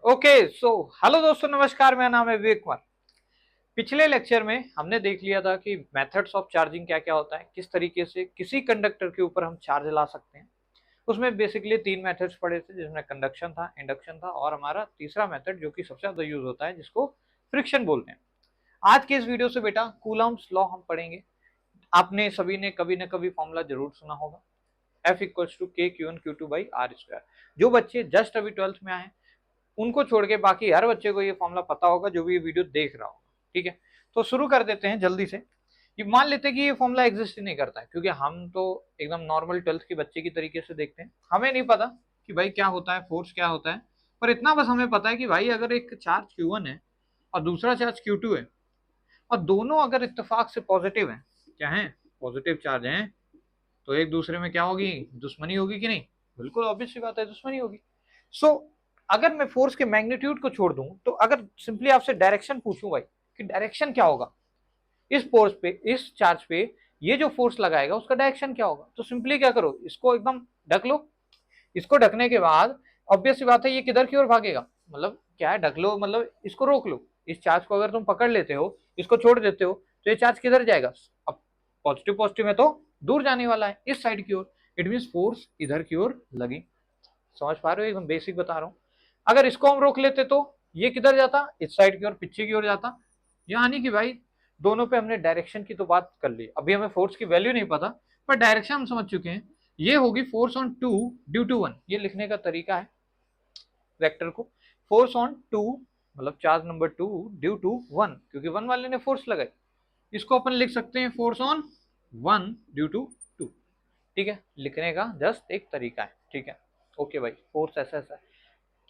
Okay so hello दोस्तों, नमस्कार। मेरा नाम है विवेक कुमार। पिछले लेक्चर में हमने देख लिया था कि मेथड्स ऑफ चार्जिंग क्या क्या होता है, किस तरीके से किसी कंडक्टर के ऊपर हम चार्ज ला सकते हैं। उसमें बेसिकली तीन मेथड्स पढ़े थे, जिसमें कंडक्शन था, इंडक्शन था और हमारा तीसरा मेथड जो कि सबसे ज्यादा यूज होता है, जिसको फ्रिक्शन बोलते हैं। आज के इस वीडियो से बेटा कूलम्ब्स लॉ हम पढ़ेंगे। आपने सभी ने कभी ना कभी फॉर्मूला जरूर सुना होगा, F equals to K Q N Q two by R square. जो बच्चे जस्ट अभी 12th में आए उनको छोड़ के बाकी हर बच्चे को ये फॉर्मूला पता होगा जो भी ये वीडियो देख रहा होगा। ठीक है, तो शुरू कर देते हैं जल्दी से। ये मान लेते हैं कि ये फॉर्मूला एग्जिस्ट ही नहीं करता है, क्योंकि हम तो एकदम नॉर्मल 12th के बच्चे की तरीके से देखते हैं। हमें नहीं पता कि भाई क्या होता है, फोर्स क्या होता है, पर इतना बस हमें पता है कि भाई अगर एक चार्ज Q1 है और दूसरा चार्ज Q2 है और दोनों अगर इत्तेफाक से पॉजिटिव है, क्या है, पॉजिटिव चार्ज है, तो एक दूसरे में क्या होगी, दुश्मनी होगी कि नहीं? बिल्कुल ऑब्वियस सी बात है, दुश्मनी होगी। सो अगर मैं फोर्स के मैग्नीट्यूड को छोड़ दूं, तो अगर सिंपली आपसे डायरेक्शन पूछूं भाई कि डायरेक्शन क्या होगा इस फोर्स पे, इस चार्ज पे, ये जो फोर्स लगाएगा उसका डायरेक्शन क्या होगा, तो सिंपली क्या करो, इसको एकदम ढक लो। इसको ढकने के बाद ऑब्वियस सी बात है ये किधर की ओर भागेगा, मतलब क्या है, ढक लो मतलब इसको रोक लो। इस चार्ज को अगर तुम पकड़ लेते हो, इसको छोड़ देते हो, तो ये चार्ज किधर जाएगा? अब पॉजिटिव पॉजिटिव में तो दूर जाने वाला है, इस साइड की ओर। इट मीन फोर्स इधर की ओर लगी। समझ पा रहे हो? एकदम बेसिक बता रहा हूं। अगर इसको हम रोक लेते तो ये किधर जाता? इस साइड की ओर, पीछे की ओर जाता। यानी कि भाई दोनों पे हमने डायरेक्शन की तो बात कर ली, अभी हमें फोर्स की वैल्यू नहीं पता, पर डायरेक्शन हम समझ चुके हैं। ये होगी force on two due to one, ये लिखने का तरीका है वेक्टर को। फोर्स ऑन टू मतलब charge number two due to one, क्योंकि वन वाले ने फोर्स लगाई। इसको अपन लिख सकते हैं force on one due to two. ठीक है, लिखने का जस्ट एक तरीका है। ठीक है, ओके भाई, फोर्स ऐसा ऐसा है।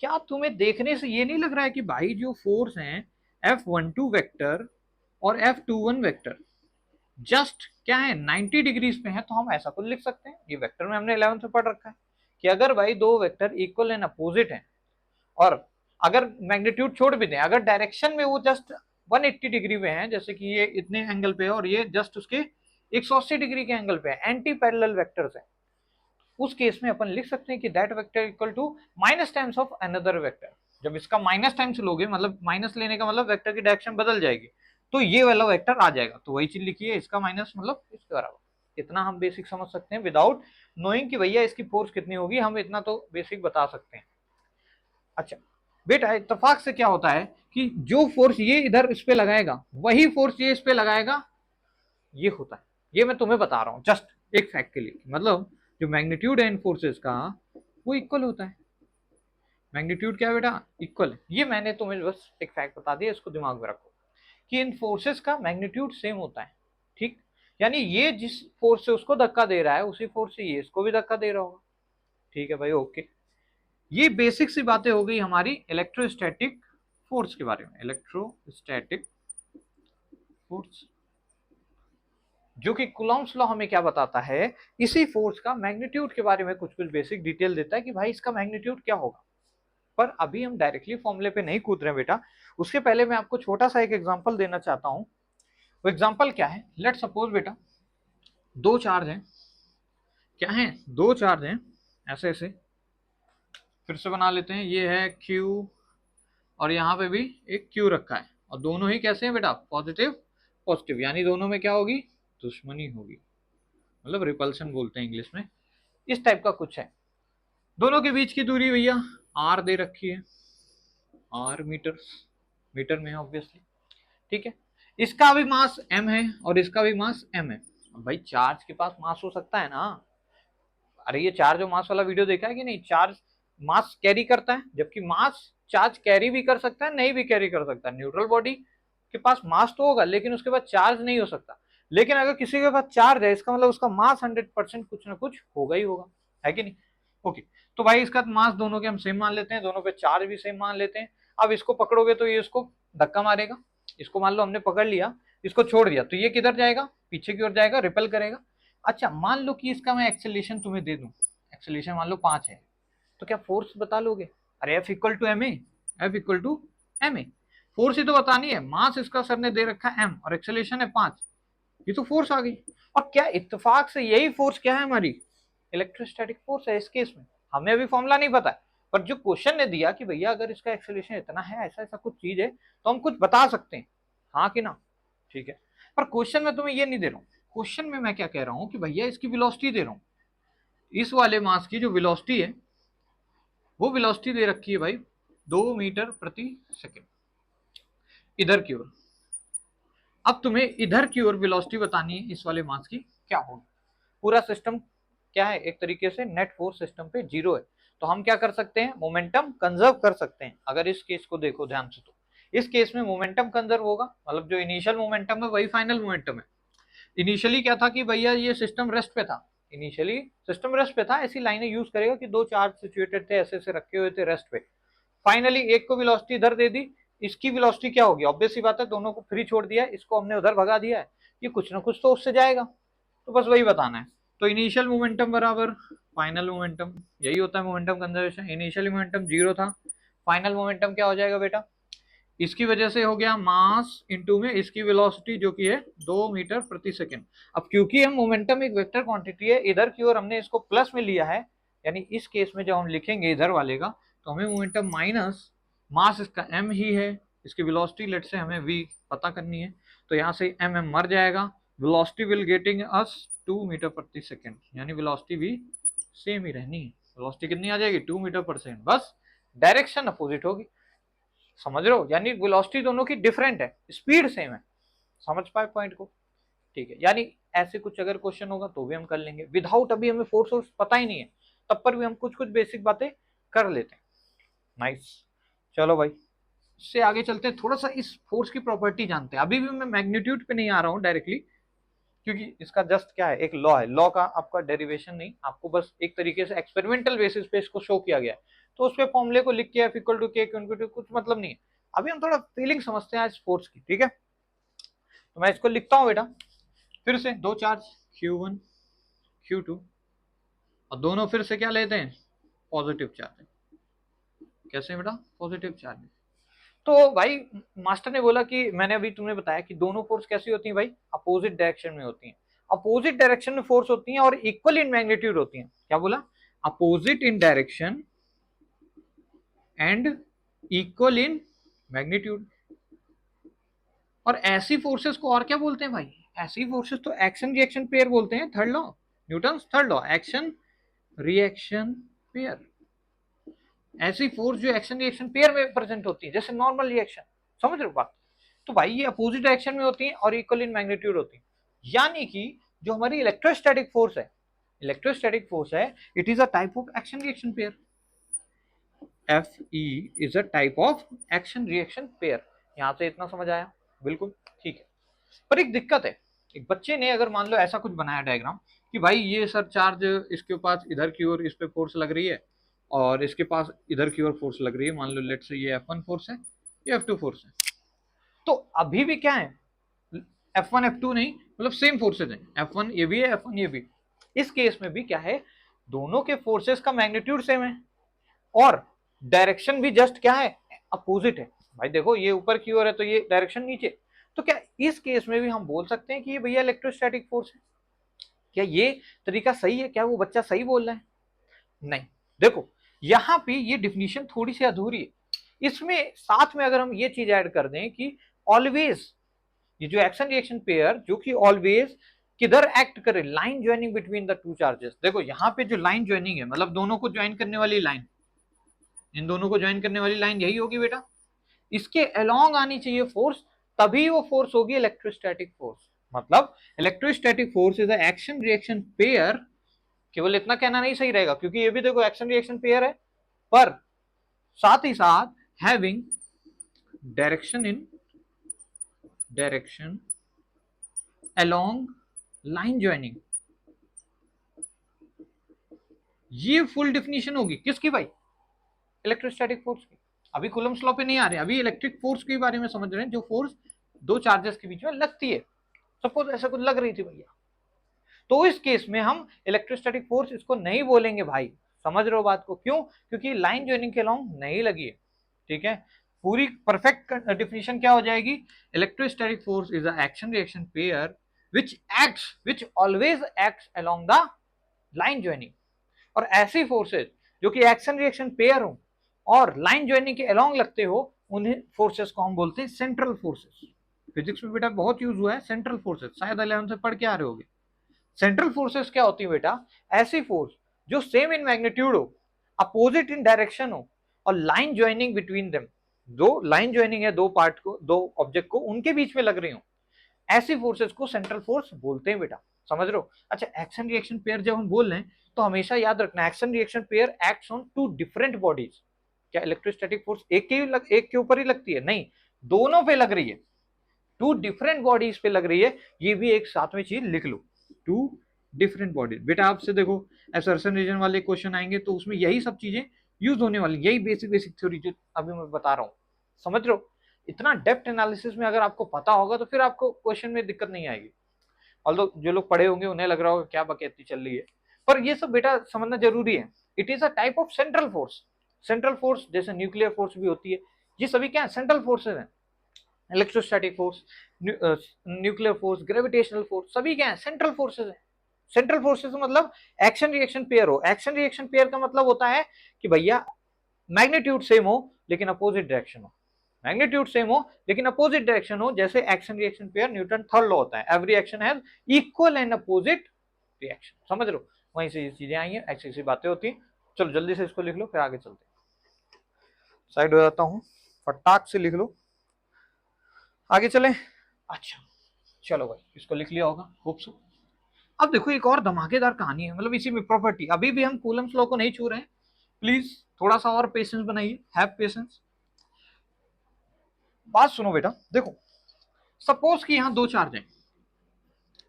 क्या तुम्हें देखने से ये नहीं लग रहा है कि भाई जो फोर्स है F12 वेक्टर और F21 वेक्टर जस्ट क्या है, 90 डिग्रीज पे है? तो हम ऐसा कुछ लिख सकते हैं, ये वेक्टर में हमने 11th में पढ़ रखा है कि अगर भाई दो वेक्टर इक्वल एंड अपोजिट हैं और अगर मैग्नीट्यूड छोड़ भी दें, अगर डायरेक्शन में वो जस्ट 180 डिग्री पे हैं, जैसे कि ये इतने एंगल पे है और ये जस्ट उसके 180 डिग्री के एंगल पे है, एंटी पैरेलल वेक्टर्स है, उस केस में अपन लिख सकते हैं कि that vector equal to minus times of another vector. जब इसका माइनस टाइम्स लोगे, मतलब माइनस लेने का मतलब वेक्टर की डायरेक्शन बदल जाएगी, तो ये वाला वेक्टर आ जाएगा। तो वही चीज लिखिए, इसका माइनस मतलब इसके बराबर। इतना हम बेसिक समझ सकते हैं विदाउट नोइंग कि भैया इसकी फोर्स कितनी होगी, हम इतना तो बेसिक बता सकते हैं। अच्छा बेटा, इत्तेफाक से क्या होता है कि जो फोर्स ये इधर इस पे लगाएगा वही फोर्स ये इस पे लगाएगा, ये होता है। ये मैं तुम्हें बता रहा हूं जस्ट एक फैक्ट के लिए, मतलब जो मैग्नीट्यूड है इन फोर्सेस का वो इक्वल होता है। मैग्नीट्यूड क्या है बेटा? इक्वल है। ये मैंने तुम्हें बस एक फैक्ट बता दिया, इसको दिमाग में रखो कि इन फोर्सेस का मैग्नीट्यूड सेम होता है। ठीक, यानी ये जिस फोर्स से उसको धक्का दे रहा है उसी फोर्स से ये इसको भी धक्का दे रहा होगा। ठीक है भाई, ओके। ये बेसिक सी बातें हो गई हमारी इलेक्ट्रोस्टैटिक फोर्स के बारे में। इलेक्ट्रोस्टैटिक फोर्स जो कि कूलॉम्स लॉ हमें क्या बताता है, इसी फोर्स का मैग्नीट्यूड के बारे में कुछ कुछ बेसिक डिटेल देता है कि भाई इसका मैग्नीट्यूड क्या होगा। पर अभी हम डायरेक्टली फॉर्मूले पे नहीं कूद रहे बेटा, उसके पहले मैं आपको छोटा सा एक एग्जांपल देना चाहता हूं। वो एग्जांपल क्या है, लेट सपोज बेटा दो चार्ज हैं। क्या है? दो चार्ज हैं, ऐसे ऐसे। फिर से बना लेते हैं, ये है Q और यहाँ पे भी एक Q रखा है, और दोनों ही कैसे हैं बेटा? पॉजिटिव पॉजिटिव, यानी दोनों में क्या होगी? दुश्मनी होगी, मतलब रिपल्सन बोलते हैं इंग्लिश में। इस टाइप का कुछ है। दोनों के बीच की दूरी भैया R दे रखी है, R मीटर, मीटर में है ऑब्वियसली। ठीक है, इसका भी मास m है और इसका भी मास m है। अब भाई चार्ज के पास मास हो सकता है ना? अरे ये चार्ज और मास वाला वीडियो देखा है कि नहीं? चार्ज मास कैरी करता है, जबकि मास चार्ज कैरी भी कर सकता है, नहीं भी कैरी कर सकता है। न्यूट्रल बॉडी के पास मास तो होगा लेकिन उसके पास चार्ज नहीं हो सकता। लेकिन अगर किसी के पास चार्ज है, इसका मतलब उसका मास 100% कुछ ना कुछ होगा ही होगा, है कि नहीं? ओके, तो भाई इसका मास दोनों के हम सेम मान लेते हैं, दोनों पे चार्ज भी सेम मान लेते हैं। अब इसको पकड़ोगे तो ये इसको धक्का मारेगा। इसको मान लो हमने पकड़ लिया, इसको छोड़ दिया, तो ये किधर जाएगा? पीछे की ओर जाएगा, रिपेल करेगा। अच्छा मान लो कि इसका मैं एक्सेलरेशन तुम्हें दे दूं, एक्सेलरेशन मान लो 5 है, तो क्या फोर्स बता लोगे? अरे F equal to M A, F equal to M A, force ही तो बतानी है। मास इसका सर ने दे रखा है m और एक्सेलरेशन है 5, ये तो फोर्स आ गई। और क्या इत्तेफाक से यही फोर्स क्या है हमारी? इलेक्ट्रोस्टैटिक फोर्स है इस केस में। हमें अभी फॉर्मूला नहीं पता है, पर जो क्वेश्चन ने दिया कि भैया अगर इसका एक्सेलरेशन इतना है, ऐसा ऐसा कुछ चीज है, तो हम कुछ बता सकते हैं, हाँ कि ना, ठीक है। पर क्वेश्चन में तुम्हें ये नहीं दे रहा हूँ, क्वेश्चन में मैं क्या कह रहा हूँ कि भैया इसकी वेलोसिटी दे रहा हूँ, इस वाले मास की जो वेलोसिटी है वो वेलोसिटी दे रखी है भाई 2 मीटर प्रति सेकेंड इधर की ओर। अब तुम्हें इधर की ओर वेलोसिटी बतानी है इस वाले मास की क्या होगी। पूरा सिस्टम क्या है, एक तरीके से नेट फोर्स सिस्टम पे जीरो है, तो हम क्या कर सकते हैं, मोमेंटम कंजर्व कर सकते हैं। अगर इस केस को देखो ध्यान से, तो इस केस में मोमेंटम कंजर्व होगा, मतलब जो इनिशियल मोमेंटम है वही फाइनल मोमेंटम है। इनिशियली क्या था कि भैया ये सिस्टम रेस्ट पे था, इनिशियली सिस्टम रेस्ट पे था, ऐसी लाइनें यूज करेगा कि दो चार्ज सिचुएटेड थे, ऐसे ऐसे रखे हुए थे रेस्ट पे। फाइनली एक को वेलोसिटी इधर दे दी, इसकी वेलोसिटी क्या होगी, ऑब्वियस सी बात है, दोनों को फ्री छोड़ दिया है, इसको हमने उधर भगा दिया है, ये कुछ ना कुछ तो उससे जाएगा, तो बस वही बताना है। तो इनिशियल मोमेंटम बराबर फाइनल मोमेंटम, यही होता है momentum conservation. Initial momentum zero था, फाइनल मोमेंटम क्या हो जाएगा बेटा, इसकी वजह से हो गया मास इनटू में इसकी वेलोसिटी जो कि है 2 मीटर प्रति सेकेंड। अब क्योंकि हम मोमेंटम एक वेक्टर क्वांटिटी है, इधर की ओर हमने इसको प्लस में लिया है, यानी इस केस में जब हम लिखेंगे इधर वाले का, तो हमें मोमेंटम माइनस मास इसका m ही है, इसकी वेलोसिटी लेट से हमें v पता करनी है, तो यहाँ से m मर जाएगा, velocity will getting us 2 meter प्रति सेकेंड, यानी वेलोसिटी भी सेम ही रहनी है। वेलोसिटी कितनी आ जाएगी, 2 मीटर/सेकेंड, बस डायरेक्शन अपोजिट होगी। समझ रहे हो, यानी वेलोसिटी दोनों की डिफरेंट है, स्पीड सेम है। समझ पाए पॉइंट को, ठीक है। यानी ऐसे कुछ अगर क्वेश्चन होगा तो भी हम कर लेंगे विदाउट, अभी हमें फोर्स सोर्स पता ही नहीं है, तब पर भी हम कुछ कुछ बेसिक बातें कर लेते हैं। नाइस, चलो भाई इससे आगे चलते हैं, थोड़ा सा इस फोर्स की प्रॉपर्टी जानते हैं। अभी भी मैं मैग्नीट्यूड पे नहीं आ रहा हूं डायरेक्टली, क्योंकि इसका जस्ट क्या है, एक लॉ है, लॉ का आपका डेरिवेशन नहीं, आपको बस एक तरीके से एक्सपेरिमेंटल बेसिस पे इसको शो किया गया है, तो उस पे फॉर्मूले को लिख के एफ इक्वल टू के कुछ मतलब नहीं है। अभी हम थोड़ा फीलिंग समझते हैं इस फोर्स की, ठीक है। तो मैं इसको लिखता हूं बेटा, फिर से दो चार्ज Q1 Q2, और दोनों फिर से क्या लेते हैं, पॉजिटिव चार्ज। कैसे बेटा, पॉजिटिव चार्ज। तो भाई मास्टर ने बोला कि मैंने अभी तुमने बताया कि दोनों फोर्स कैसी होती हैं भाई, अपोजिट डायरेक्शन में होती हैं। अपोजिट डायरेक्शन में फोर्स होती हैं और इक्वल इन मैग्नीट्यूड होती हैं। क्या बोला, opposite in direction and equal in magnitude. और ऐसी फोर्सेस को और क्या बोलते हैं भाई, ऐसी फोर्सेस तो एक्शन रिएक्शन पेयर बोलते हैं। Third law, Newton third law, action reaction pair. ऐसी फोर्स जो एक्शन रिएक्शन पेयर में प्रेजेंट होती है, जैसे नॉर्मल रिएक्शन। समझ रहे हो बात, तो भाई ये अपोजिट डायरेक्शन में होती है और इक्वल इन मैग्नीट्यूड होती है। यानी कि जो हमारी इलेक्ट्रोस्टैटिक फोर्स है, इलेक्ट्रोस्टैटिक फोर्स है, it is a type of action reaction pair. FE is a type of action reaction pair. यहां से इतना समझ आया, बिल्कुल ठीक है। पर एक दिक्कत है, एक बच्चे ने अगर मान लो ऐसा कुछ बनाया डायग्राम कि भाई ये सर चार्ज इसके पास इधर की ओर इस पे फोर्स लग रही है, और इसके पास इधर की ओर फोर्स लग रही है, मान लो लेट से ये F1 फोर्स है, ये F2 फोर्स है, तो अभी भी क्या है, F1 F2 नहीं, मतलब सेम फोर्सेज हैं, F1 ये भी है, F1 ये भी। इस केस में भी क्या है, दोनों के फोर्सेस का मैग्नीट्यूड सेम है और डायरेक्शन भी जस्ट क्या है, अपोजिट है। भाई देखो ये ऊपर की ओर है तो ये डायरेक्शन नीचे, तो क्या इस केस में भी हम बोल सकते हैं कि ये भैया इलेक्ट्रोस्टैटिक फोर्स है। क्या ये तरीका सही है, क्या वो बच्चा सही बोल रहा है, नहीं। देखो यहां पे ये डिफिनीशन थोड़ी सी अधूरी है, इसमें साथ में अगर हम ये चीज ऐड कर दें कि ऑलवेज, ये जो एक्शन रिएक्शन पेयर जो कि ऑलवेज किधर एक्ट करे, line joining between the two charges. देखो यहाँ पे जो लाइन ज्वाइनिंग है, मतलब दोनों को ज्वाइन करने वाली लाइन, इन दोनों को ज्वाइन करने वाली लाइन यही होगी बेटा, इसके अलोंग आनी चाहिए फोर्स, तभी वो फोर्स होगी इलेक्ट्रोस्टैटिक फोर्स। मतलब electrostatic force is action reaction pair. केवल इतना कहना नहीं सही रहेगा, क्योंकि ये भी देखो एक्शन रिएक्शन पेयर है, पर साथ ही साथ having direction along line joining. ये फुल डिफिनीशन होगी किसकी भाई, इलेक्ट्रोस्टैटिक फोर्स की। अभी कूलम्ब्स लॉ पे नहीं आ रहे, अभी इलेक्ट्रिक फोर्स के बारे में समझ रहे हैं, जो फोर्स दो चार्जेस के बीच में लगती है। सपोज ऐसा कुछ लग रही थी भैया, तो इस केस में हम इलेक्ट्रोस्टैटिक फोर्स इसको नहीं बोलेंगे भाई। समझ रहे हो बात को, क्यों, क्योंकि लाइन ज्वाइनिंग के अलोंग नहीं लगी है, ठीक है। पूरी परफेक्ट डिफिनीशन क्या हो जाएगी, electrostatic force is a action reaction pair which always acts along the line joining. और ऐसी फोर्सेज जो कि एक्शन रिएक्शन पेयर हो और लाइन ज्वाइनिंग के अलोंग लगते हो, उन्हें फोर्सेस को हम बोलते हैं सेंट्रल फोर्सेस। फिजिक्स में बेटा बहुत यूज हुआ है सेंट्रल फोर्सेस, शायद 11 से पढ़ के आ रहे होगे। सेंट्रल फोर्सेस क्या होती है बेटा? ऐसी फोर्स जो सेम इन मैग्नीट्यूड हो, अपोजिट इन डायरेक्शन हो और लाइन ज्वाइनिंग बिटवीन देम, दो लाइन ज्वाइनिंग है दो पार्ट को, दो ऑब्जेक्ट को, उनके बीच में लग रही हो, ऐसी फोर्सेस को सेंट्रल फोर्स बोलते हैं बेटा। समझ रहे हो? अच्छा, एक्शन रिएक्शन पेयर जब हम बोल रहे हैं तो हमेशा याद रखना, action reaction pair acts on two different bodies. क्या इलेक्ट्रोस्टैटिक फोर्स एक के ऊपर ही लगती है? नहीं, दोनों पे लग रही है, टू डिफरेंट बॉडीज पे लग रही है। ये भी एक सातवीं चीज लिख लो, टू डिफरेंट बॉडीज। बेटा आपसे देखो असर्शन रीजन वाले क्वेश्चन आएंगे तो उसमें यही सब चीजें यूज होने वाली, यही बेसिक बेसिक थ्योरी जो अभी मैं बता रहा हूँ। समझ रहे हो? इतना डेप्थ एनालिसिस में अगर आपको पता होगा तो फिर आपको क्वेश्चन में दिक्कत नहीं आएगी। ऑल्दो जो लोग पढ़े होंगे उन्हें लग रहा होगा क्या बकैती चल रही है, पर ये सब बेटा समझना जरूरी है। It is a type of central force. Central force जैसे न्यूक्लियर फोर्स भी होती है, ये सभी क्या है? सेंट्रल फोर्सेज हैं। Electrostatic force, nuclear force, gravitational force, सभी क्या है? सेंट्रल फोर्सेज हैं। सेंट्रल फोर्सेज मतलब एक्शन रिएक्शन पेयर हो। एक्शन रिएक्शन पेयर का मतलब होता है कि भैया मैग्नीट्यूड सेम हो लेकिन अपोजिट डायरेक्शन हो, मैग्नीट्यूड सेम हो लेकिन अपोजिट डायरेक्शन हो। जैसे action reaction pair Newton third law होता है, every action has equal and opposite reaction. समझ लो, वहीं से ये चीजें आई हैं, ऐसी ऐसी बातें होती हैं। चलो जल्दी से इसको लिख लो फिर आगे चलते हैं। साइड हो जाता हूँ, फटाक से लिख लो, आगे चलें। अच्छा चलो भाई, इसको लिख लिया होगा, खूबसूरत। अब देखो एक और धमाकेदार कहानी है, मतलब इसी में प्रॉपर्टी, अभी भी हम कूलम्स लॉ को नहीं छू रहे हैं, प्लीज थोड़ा सा और पेशेंस बनाइए, हैव पेशेंस। बात सुनो बेटा, देखो सपोज कि यहाँ दो चार्ज है,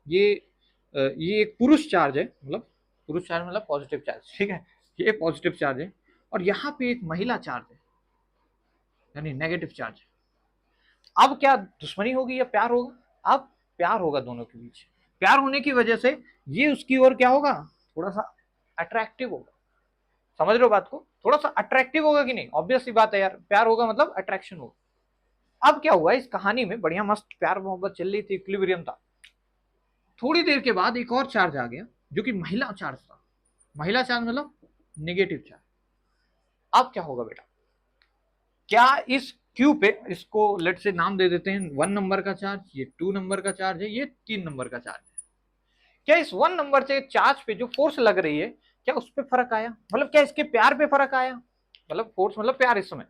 ये एक पुरुष चार्ज है, मतलब पुरुष चार्ज मतलब पॉजिटिव चार्ज, ठीक है, ये पॉजिटिव चार्ज है, और यहाँ पे एक महिला चार्ज है यानी नेगेटिव चार्ज है। अब क्या दुश्मनी होगी या प्यार होगा? अब प्यार होगा दोनों के बीच। प्यार होने की वजह से ये उसकी ओर क्या होगा? थोड़ा सा अट्रैक्टिव होगा। समझ रहे हो बात को? थोड़ा सा अट्रैक्टिव होगा कि नहीं? ऑब्वियस सी बात है यार, प्यार होगा मतलब अट्रैक्शन होगा। अब क्या हुआ इस कहानी में, बढ़िया मस्त प्यार मोहब्बत चल रही थी, इक्विलिब्रियम था। थोड़ी देर के बाद एक और चार्ज आ गया जो कि महिला चार्ज था। महिला चार्ज मतलब नेगेटिव चार्ज। अब क्या होगा बेटा? क्या इस क्यू पे, इसको लेट से नाम दे देते हैं 1 नंबर का चार्ज, ये 2 नंबर का चार्ज है, ये 3 नंबर का चार्ज है। क्या इस 1 नंबर से चार्ज पे जो फोर्स लग रही है, क्या उस पर फर्क आया? मतलब क्या इसके प्यार पे फर्क आया? मतलब फोर्स मतलब प्यार इस समय,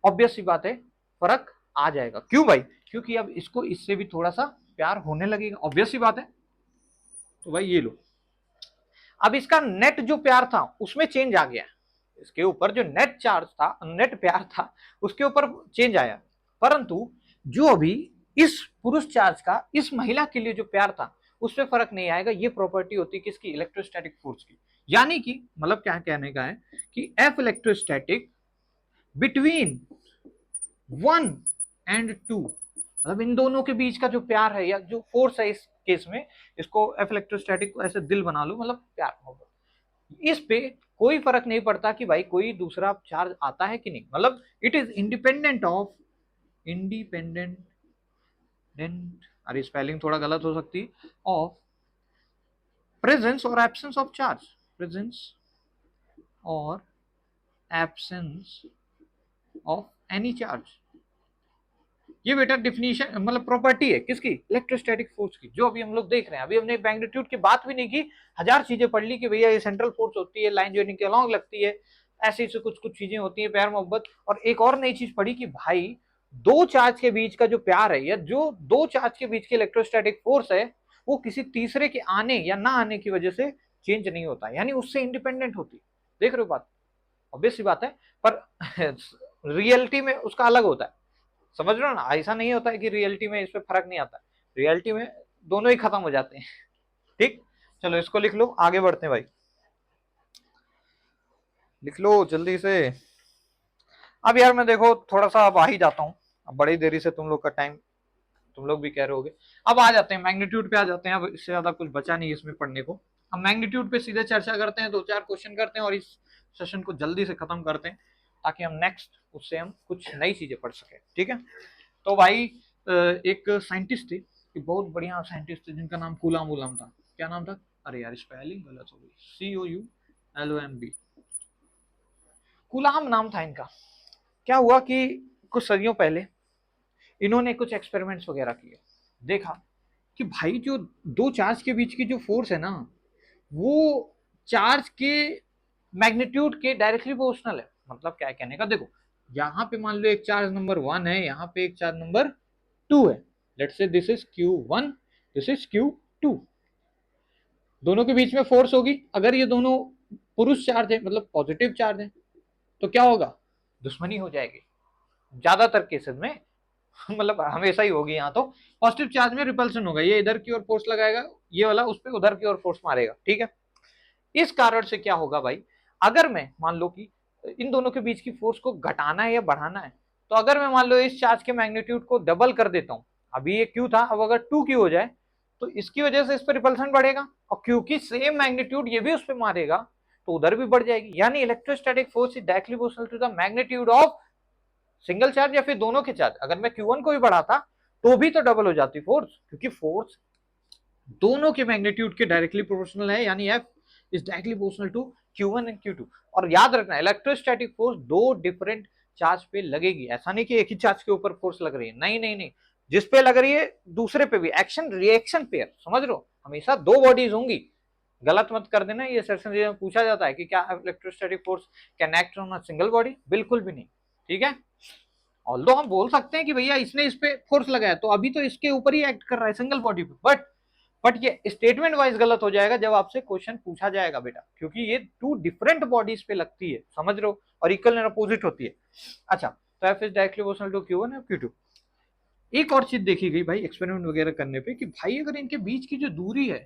ऑब्वियस सी बात है फर्क आ जाएगा। क्यों भाई? क्योंकि अब इसको इससे भी थोड़ा सा प्यार होने लगेगा, ऑब्वियस सी बात है। तो भाई ये लो, अब इसका नेट जो प्यार था उसमें चेंज आ गया, इसके ऊपर जो नेट चार्ज था, नेट प्यार था, उसके ऊपर चेंज आया। परंतु जो अभी इस पुरुष चार्ज का इस महिला के लिए जो प्यार था उस पर फर्क नहीं आएगा। ये प्रॉपर्टी होती है किसकी? इलेक्ट्रोस्टैटिक फोर्स की। यानी कि मतलब क्या कहने का है कि एफ इलेक्ट्रोस्टैटिक बिटवीन 1 एंड 2, मतलब इन दोनों के बीच का जो प्यार है या जो फोर्स है, इस केस में इसको एफ इलेक्ट्रोस्टैटिक को ऐसे दिल बना लो, मतलब प्यार होगा। इस पे कोई फर्क नहीं पड़ता कि भाई कोई दूसरा चार्ज आता है कि नहीं, मतलब it is independent of, independent, अरे स्पेलिंग थोड़ा गलत हो सकती है, ऑफ प्रेजेंस और एब्सेंस ऑफ चार्ज, प्रेजेंस और एब्सेंस ऑफ एनी चार्ज। ये बेटा डिफिनीशन मतलब प्रॉपर्टी है किसकी? इलेक्ट्रोस्टैटिक फोर्स की, जो अभी हम लोग देख रहे हैं। अभी हमने मैग्नीट्यूड की बात भी नहीं की, हजार चीजें पढ़ ली कि भैया ये सेंट्रल फोर्स होती है, लाइन ज्वाइनिंग के अलॉन्ग लगती है, ऐसी से कुछ कुछ चीजें होती है, प्यार मोहब्बत। और एक और नई चीज पढ़ी कि भाई दो चार्ज के बीच का जो प्यार है या जो दो चार्ज के बीच की इलेक्ट्रोस्टैटिक फोर्स है वो किसी तीसरे के आने या ना आने की वजह से चेंज नहीं होता, यानी उससे इंडिपेंडेंट होती। देख रहे हो बात? ऑब्वियस सी बात है, पर रियलिटी में उसका अलग होता है। समझ रहे हो ना? ऐसा नहीं होता है कि रियलिटी में इस पे फर्क नहीं आता, रियलिटी में दोनों ही खत्म हो जाते हैं। ठीक, चलो इसको लिख लो, आगे बढ़ते हैं भाई, लिख लो जल्दी से। अब यार मैं देखो थोड़ा सा अब आ ही जाता हूँ, अब बड़ी देरी से तुम लोग का टाइम, तुम लोग भी कह रहे होगे। अब आ जाते हैं मैग्नीट्यूड पे, आ जाते हैं। अब इससे ज्यादा कुछ बचा नहीं इसमें पढ़ने को। अब मैग्नीट्यूड पे सीधे चर्चा करते हैं, दो चार क्वेश्चन करते हैं और इस सेशन को जल्दी से खत्म करते हैं ताकि हम नेक्स्ट उससे हम कुछ नई चीजें पढ़ सके। ठीक है, तो भाई एक साइंटिस्ट थे, एक बहुत बढ़िया साइंटिस्ट थे जिनका नाम कूलाम वूलाम था। क्या नाम था? अरे यार स्पेलिंग गलत हो गई, COULOMB, कूलाम नाम था इनका। क्या हुआ कि कुछ सदियों पहले इन्होंने कुछ एक्सपेरिमेंट्स वगैरह किए, देखा कि भाई जो दो चार्ज के बीच की जो फोर्स है ना, वो चार्ज के मैग्नीट्यूड के डायरेक्टली प्रोपोर्शनल है। मतलब क्या कहने का, देखो यहाँ पे मान लो एक चार्ज नंबर 1 है, यहाँ पे एक चार्ज नंबर 2 है। Let's say this is Q1, this is Q2। दोनों के बीच में फोर्स होगी, अगर ये दोनों पुरुष चार्ज है, मतलब पॉजिटिव चार्ज है, तो क्या होगा, दुश्मनी हो जाएगी ज्यादातर केसेस में। मतलब हमेशा ही होगी। यहाँ तो पॉजिटिव चार्ज में रिपल्सन होगा, ये इधर की ओर फोर्स लगाएगा, ये वाला उस पर उधर की ओर फोर्स मारेगा, ठीक है। इस कारण से क्या होगा भाई, अगर मैं मान लो कि इन दोनों के बीच की फोर्स को घटाना है या बढ़ाना है, तो अगर मैं मान लो इस चार्ज के मैग्नीट्यूड को डबल कर देता हूं, अभी ये क्यू था, अब अगर 2Q हो जाए तो इसकी वजह से इस पर रिपल्सन बढ़ेगा, और क्योंकि सेम मैग्नीट्यूड ये भी उस पर मारेगा तो उधर भी बढ़ जाएगी। यानी electrostatic force is directly proportional to the magnitude of single charge या फिर दोनों के चार्ज। अगर मैं Q1 को भी बढ़ाता तो भी तो डबल हो जाती फोर्स, क्योंकि फोर्स दोनों के मैग्नीट्यूड के डायरेक्टली प्रोपोर्शनल है, यानी F is directly proportional to Q1 and Q2। और याद रखना इलेक्ट्रोस्टैटिक फोर्स दो डिफरेंट चार्ज पे लगेगी, ऐसा नहीं कि एक ही चार्ज के ऊपर फोर्स लग रही है, नहीं नहीं नहीं, जिस पे लग रही है दूसरे पे भी, एक्शन रिएक्शन पेयर, समझ लो हमेशा दो बॉडीज होंगी। गलत मत कर देना, ये सेक्शन में पूछा जाता है कि क्या electrostatic force can act on a single body, बिल्कुल भी नहीं, ठीक है। ऑल्दो हम बोल सकते हैं कि भैया इसने इस पे फोर्स लगाया तो अभी तो इसके ऊपर ही एक्ट कर रहा है सिंगल बॉडी पे, बट ये स्टेटमेंट वाइज गलत हो जाएगा जब आपसे क्वेश्चन पूछा जाएगा बेटा, क्योंकि ये टू डिफरेंट बॉडीज पे लगती है, समझ रहे हो, और इक्वल एंड अपोजिट होती है। अच्छा, तो F is directly proportional to Q1 और Q2। एक और चीज देखी गई भाई एक्सपेरिमेंट वगैरह करने पे कि भाई अगर इनके बीच की जो दूरी है,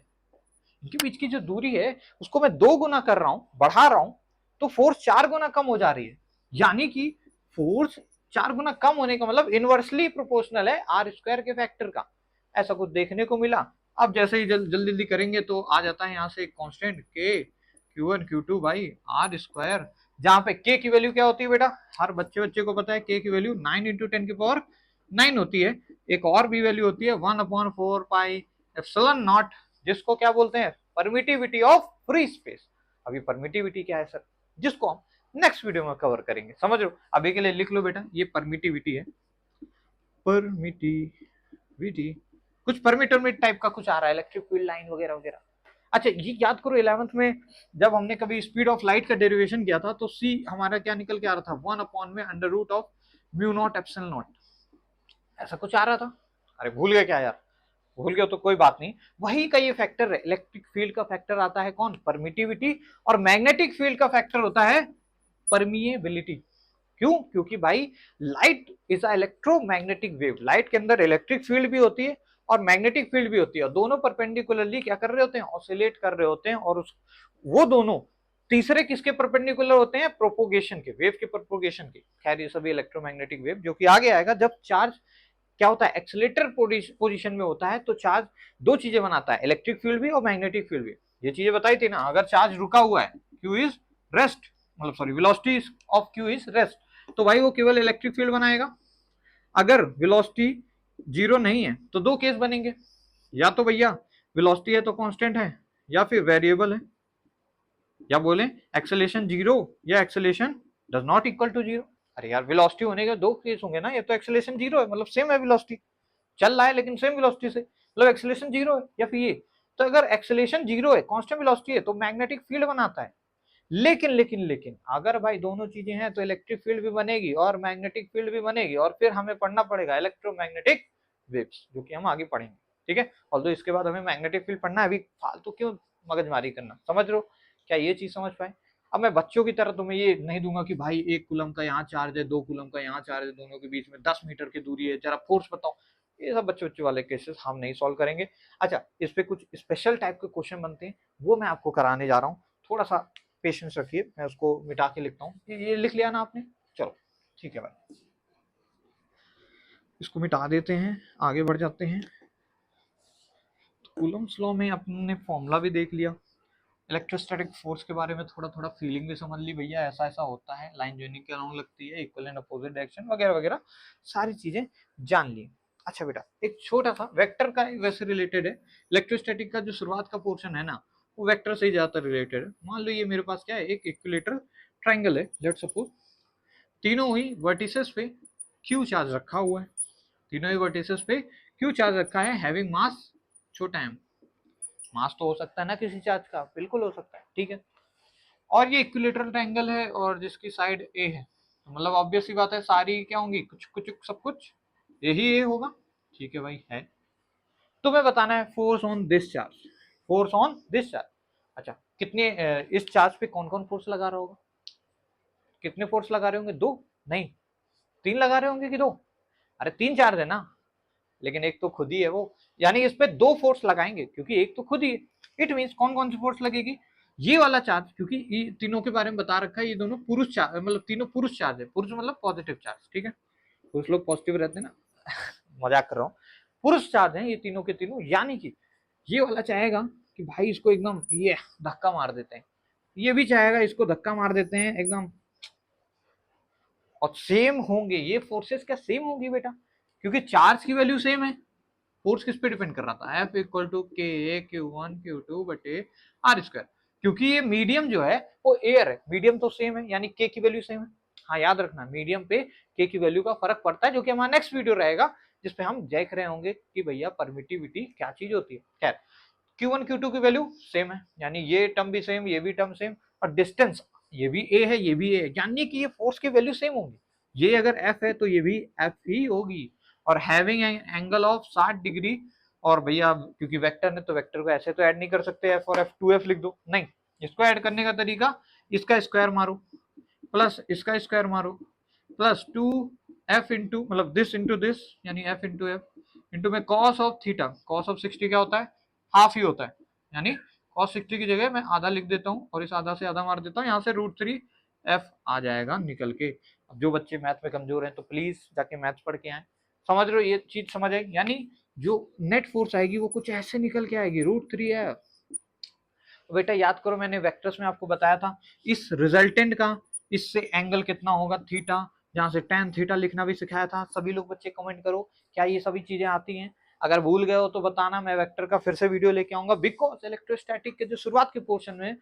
इनके बीच की जो दूरी है उसको मैं 2 गुना कर रहा हूं, बढ़ा रहा हूं, तो फोर्स 4 गुना कम हो जा रही है। यानी कि फोर्स 4 गुना कम होने का मतलब इनवर्सली प्रोपोर्शनल है आर स्क्वायर के फैक्टर का, ऐसा कुछ देखने को मिला। अब जैसे ही जल्दी जल्दी करेंगे तो आ जाता है यहाँ से एक कांस्टेंट के Q1 Q2 भाई आर स्क्वायर, जहां पे के की वैल्यू क्या होती है बेटा, हर बच्चे बच्चे को पता है के की वैल्यू 9 इंटू 10 की पावर 9 होती है। एक और भी वैल्यू होती है 1/4 पाई एप्सिलॉन नॉट, जिसको क्या बोलते हैं, परमिटिविटी ऑफ फ्री स्पेस। अभी परमिटिविटी क्या है सर, जिसको हम नेक्स्ट वीडियो में कवर करेंगे, समझ लो। अभी के लिए लिख लो बेटा, ये परमिटिविटी है, परमिटिविटी, कुछ परमिट परमिट टाइप का कुछ आ रहा है, इलेक्ट्रिक फील्ड लाइन वगैरह वगैरह। अच्छा ये याद करो 11th में जब हमने कभी स्पीड ऑफ लाइट का डेरिवेशन किया था, तो सी हमारा क्या निकल के आ रहा था, 1/√μ0 ε0, ऐसा कुछ आ रहा था। अरे भूल गए क्या यार, भूल गए तो कोई बात नहीं, वही का ये फैक्टर है। इलेक्ट्रिक फील्ड का फैक्टर आता है कौन, परमिटिविटी, और मैग्नेटिक फील्ड का फैक्टर होता है परमिएबिलिटी। क्यों, क्योंकि भाई light is a electromagnetic wave, light के अंदर इलेक्ट्रिक फील्ड भी होती है और मैग्नेटिक फील्ड भी होती है, और दोनों परपेंडिकुलरली क्या कर रहे होते हैं, ऑसिलेट कर रहे होते हैं, और वो दोनों तीसरे किसके परपेंडिकुलर होते हैं, प्रोपोगेशन के, वेव के प्रोपोगेशन के। खैर ये सभी इलेक्ट्रोमैग्नेटिक वेव, जो कि आगे आएगा जब चार्ज क्या होता है, एक्सीलरेटर पोजीशन में होता है, तो चार्ज दो चीजें बनाता है, इलेक्ट्रिक फील्ड भी और मैग्नेटिक फील्ड भी। ये चीजें बताई थी ना, अगर चार्ज रुका हुआ है, क्यू इज रेस्ट, मतलब sorry velocity of Q is rest, तो भाई वो केवल इलेक्ट्रिक फील्ड बनाएगा। अगर वेलोसिटी जीरो नहीं है तो दो केस बनेंगे, या तो भैया वेलोसिटी है तो कांस्टेंट है, या फिर वेरिएबल है, या बोले एक्सेलेरेशन जीरो या acceleration does not equal to zero. अरे यार वेलोसिटी होने के दो केस होंगे ना, ये तो एक्सेलेरेशन जीरो है मतलब सेम है वेलोसिटी, चल रहा है लेकिन सेम वेलोसिटी से, मतलब एक्सेलेरेशन जीरो है, या फिर ये, तो अगर एक्सेलेरेशन जीरो है, कांस्टेंट वेलोसिटी है, तो मैग्नेटिक फील्ड बनाता है। लेकिन अगर भाई दोनों चीजें हैं तो इलेक्ट्रिक फील्ड भी बनेगी और मैग्नेटिक फील्ड भी बनेगी, और फिर हमें पढ़ना पड़ेगा इलेक्ट्रोमैग्नेटिक वेव्स, जो कि हम आगे पढ़ेंगे, ठीक है। ऑल्दो इसके बाद हमें मैग्नेटिक फील्ड पढ़ना है, अभी फालतू क्यों मगजमारी करना, समझ लो, क्या ये चीज समझ पाए। अब मैं बच्चों की तरह तुम्हें ये नहीं दूंगा कि भाई 1 कूलम का यहाँ चार्ज है, 2 कूलम का यहाँ चार्ज है, दोनों के बीच में 10 मीटर की दूरी है, जरा फोर्स बताओ। ये सब बच्चे बच्चे वाले केसेस हम नहीं सॉल्व करेंगे। अच्छा इस पे कुछ स्पेशल टाइप के क्वेश्चन बनते हैं, वो मैं आपको कराने जा रहा हूँ, थोड़ा सा पेशेंस रखिए, मैं उसको मिटा के लिखता हूँ। ये लिख लिया ना आपने, चलो ठीक है भाई, इसको मिटा देते हैं, आगे बढ़ जाते हैं। कूलम्स लॉ में अपने फॉर्मूला भी देख लिया, इलेक्ट्रोस्टैटिक फोर्स के बारे में थोड़ा थोड़ा फीलिंग भी समझ ली, भैया ऐसा ऐसा होता है, लाइन जॉइनिंग के अराउंड लगती है, इक्वल एंड अपोजिट डायरेक्शन वगैरह वगैरह सारी चीजें जान ली। अच्छा बेटा एक छोटा सा वेक्टर का वैसे रिलेटेड है, इलेक्ट्रोस्टैटिक का जो शुरुआत का पोर्शन है ना, वो वेक्टर से ही ज्यादातर रिलेटेड है। मान लो ये मेरे पास क्या है, एक इक्विलेटरल ट्राइंगल है, लेट्स सपोज तीनों ही वर्टिसेस पे क्यू चार्ज रखा हुआ है, तीनों ही वर्टिसेस पे क्यू चार्ज रखा है, हैविंग मास छोटा m। मास तो हो सकता है ना किसी चार्ज का, बिल्कुल हो सकता है, ठीक है। और ये इक्विलेटरल ट्रायंगल है और जिसकी साइड ए है, तो मतलब ऑब्वियस सी बात है सारी क्या होंगी, कुछ कुछ सब कुछ यही ए होगा, ठीक है भाई है। तुम्हें बताना है force on this charge, force on this charge. अच्छा कितने इस चार्ज पे कौन कौन फोर्स लगा रहा होगा, कितने फोर्स लगा रहे होंगे, दो नहीं तीन लगा रहे होंगे कि दो, अरे तीन चार्ज है ना, लेकिन एक तो खुद ही है वो, यानी इस पे दो फोर्स लगाएंगे क्योंकि एक तो खुद ही है। इट मींस कौन कौन सी फोर्स लगेगी, ये वाला चार्ज, क्योंकि ये तीनों के बारे में बता रखा है, ये दोनों पुरुष चार्ज, मतलब तीनों पुरुष चार्ज है, पुरुष मतलब पॉजिटिव चार्ज, ठीक है, कुछ लोग पॉजिटिव रहते हैं ना मजाक कर रहा हूँ, पुरुष चार्ज है ये तीनों के तीनों, यानी कि ये वाला चाहेगा कि भाई इसको एकदम ये धक्का मार देते हैं, ये भी चाहेगा इसको धक्का मार देते हैं एकदम, और सेम होंगे ये फोर्सेस, क्या सेम होंगी बेटा, क्योंकि चार्ज की वैल्यू सेम है। फोर्स किस पे डिपेंड कर रहा था, एफ इक्वल टू के ए क्यू वन क्यू टू बटे आर स्क्वायर, क्योंकि ये मीडियम जो है वो एयर है, मीडियम तो सेम है यानी के की वैल्यू सेम है। हाँ याद रखना मीडियम पे के की वैल्यू का फर्क पड़ता है, जो कि हमारा नेक्स्ट वीडियो रहेगा जिसपे हम देख रहे होंगे कि भैया परमिटिविटी क्या चीज होती है। खैर Q1 Q2 की वैल्यू सेम है, यानी ये टर्म भी सेम, ये भी टर्म सेम, और डिस्टेंस ये भी ए है ये भी ए है, यानी कि ये फोर्स की वैल्यू सेम होगी, ये अगर F है तो ये भी F ही होगी, और हैविंग एंगल ऑफ 60 डिग्री। और भैया क्योंकि वेक्टर है तो वेक्टर को ऐसे तो ऐड नहीं कर सकते F और F, 2F लिख दो, नहीं, इसको ऐड करने का तरीका इसका स्क्वायर मारो प्लस इसका स्क्वायर मारो प्लस 2F इंटू मतलब दिस इंटू दिस, यानी F इंटू एफ इंटू में cos of theta, cos of 60 क्या होता है, हाफ ही होता है, यानी कॉस 60 की जगह मैं आधा लिख देता हूँ और इस आधा से आधा मार देता हूँ, यहाँ से √3F आ जाएगा निकल के। अब जो बच्चे मैथ में कमजोर हैं तो प्लीज जाके मैथ पढ़ के आए, समझ रहे हो ये चीज समझ आएगी, यानी जो नेट फोर्स आएगी वो कुछ ऐसे निकल के आएगी √3F। बेटा याद करो मैंने वेक्टर्स में आपको बताया था इस रिजल्टेंट का इससे एंगल कितना होगा थीटा, जहां से tan थीटा लिखना भी सिखाया था। सभी लोग बच्चे कमेंट करो क्या ये सभी चीजें आती हैं, अगर भूल गए हो तो बताना, मैं वेक्टर का फिर से वीडियो लेके आऊंगा, बिकॉज इलेक्ट्रोस्टैटिक के जो शुरुआत के पोर्शन में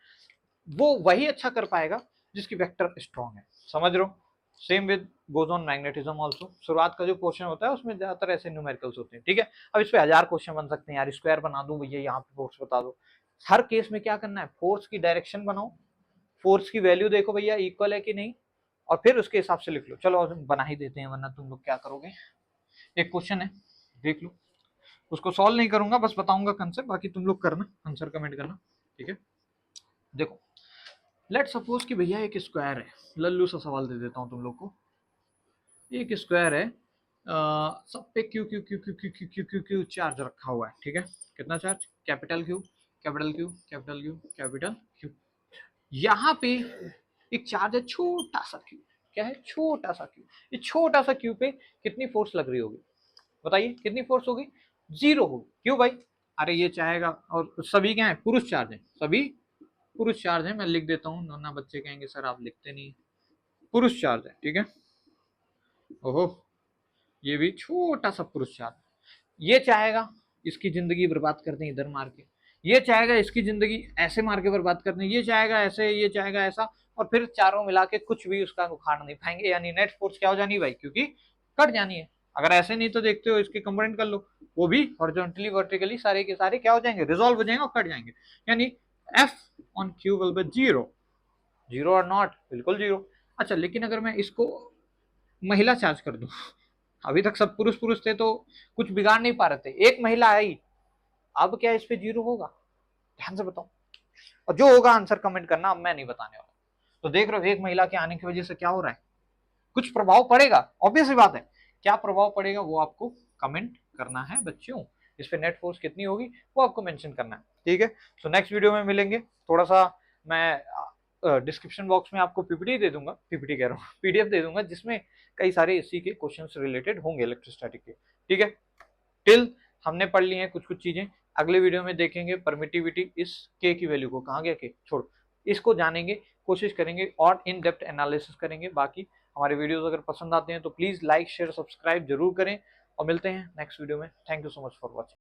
वो वही अच्छा कर पाएगा जिसकी वेक्टर स्ट्रॉन्ग है, समझ रहे हो। Same with goes on magnetism also, शुरुआत का जो पोर्शन होता है उसमें ज्यादातर ऐसे न्यूमेरिकल्स होते हैं, ठीक है। अब इस पे 1000 क्वेश्चन बन सकते हैं यार, स्क्वायर बना दूं भैया, यहाँ पे फोर्स बता दो, हर केस में क्या करना है, फोर्स की डायरेक्शन बनाओ, फोर्स की वैल्यू देखो भैया इक्वल है कि नहीं, और फिर उसके हिसाब से लिख लो। चलो बना ही देते हैं वरना तुम लोग क्या करोगे। एक क्वेश्चन है देख लो, उसको सॉल्व नहीं करूंगा बस बताऊंगा कंसेप्ट, बाकी तुम लोग करना आंसर कमेंट करना, ठीक है। देखो लेट सपोज कि भैया एक स्क्वायर है, लल्लू सा सवाल दे देता हूँ तुम लोग को, एक स्क्वायर है, सब पे Q Q Q Q Q Q Q Q Q charge रखा हुआ है, ठीक है, कितना charge, capital Q capital Q capital Q capital Q, यहाँ पे एक चार्ज है छोटा सा क्यू, क्या है छोटा सा क्यू, ये छोटा सा क्यू पे कितनी फोर्स लग रही होगी, बताइए कितनी फोर्स होगी, जीरो होगी, क्यों भाई, अरे ये चाहेगा, और सभी क्या है पुरुष चार्ज है, सभी पुरुष चार्ज है, मैं लिख देता हूँ वरना बच्चे कहेंगे सर आप लिखते नहीं, पुरुष चार्ज है, ठीक है। ओहो ये भी छोटा सा पुरुष चार्ज, ये चाहेगा इसकी जिंदगी बर्बाद कर दें इधर मार के, ये चाहेगा इसकी जिंदगी ऐसे मार के बर्बाद कर दें, ये चाहेगा ऐसे, ये चाहेगा ऐसा, और फिर चारों मिला के कुछ भी उसका उखाड़ नहीं पाएंगे, यानी नेट फोर्स क्या हो जानी भाई, क्योंकि कट जानी है। अगर ऐसे नहीं तो देखते हो इसके कंपोनेंट कर लो, वो भी हॉरिजॉन्टली वर्टिकली सारे के सारे क्या हो जाएंगे, रिजॉल्व हो जाएंगे और कट जाएंगे, यानी F on Q will be zero, zero और नॉट बिल्कुल जीरो। अच्छा लेकिन अगर मैं इसको महिला चार्ज कर दूं, अभी तक सब पुरुष पुरुष थे तो कुछ बिगाड़ नहीं पा रहे थे, एक महिला आई, अब क्या इस पे जीरो होगा, ध्यान से बताओ, और जो होगा आंसर कमेंट करना, अब मैं नहीं बताने वाला। तो देख रहे हो एक महिला के आने की वजह से क्या हो रहा है, कुछ प्रभाव पड़ेगा, ऑब्वियस सी बात है, क्या प्रभाव पड़ेगा वो आपको कमेंट करना है बच्चों, इस पे नेट फोर्स कितनी होगी वो आपको मेंशन करना है, ठीक है। तो नेक्स्ट वीडियो में मिलेंगे, थोड़ा सा मैं डिस्क्रिप्शन बॉक्स में आपको पीपीटी दे दूंगा, पीपीटी कह रहा हूँ पीडीएफ दे दूंगा, जिसमें कई सारे इसी के क्वेश्चंस रिलेटेड होंगे इलेक्ट्रोस्टैटिक के, ठीक है। टिल हमने पढ़ ली है कुछ कुछ चीजें, अगले वीडियो में देखेंगे परमिटिविटी, इस के की वैल्यू को, कहाँ गया के छोड़, इसको जानेंगे, कोशिश करेंगे और इन डेप्थ एनालिसिस करेंगे। बाकी हमारे वीडियोस अगर पसंद आते हैं तो प्लीज लाइक शेयर सब्सक्राइब जरूर करें, और मिलते हैं नेक्स्ट वीडियो में। Thank you so much for watching.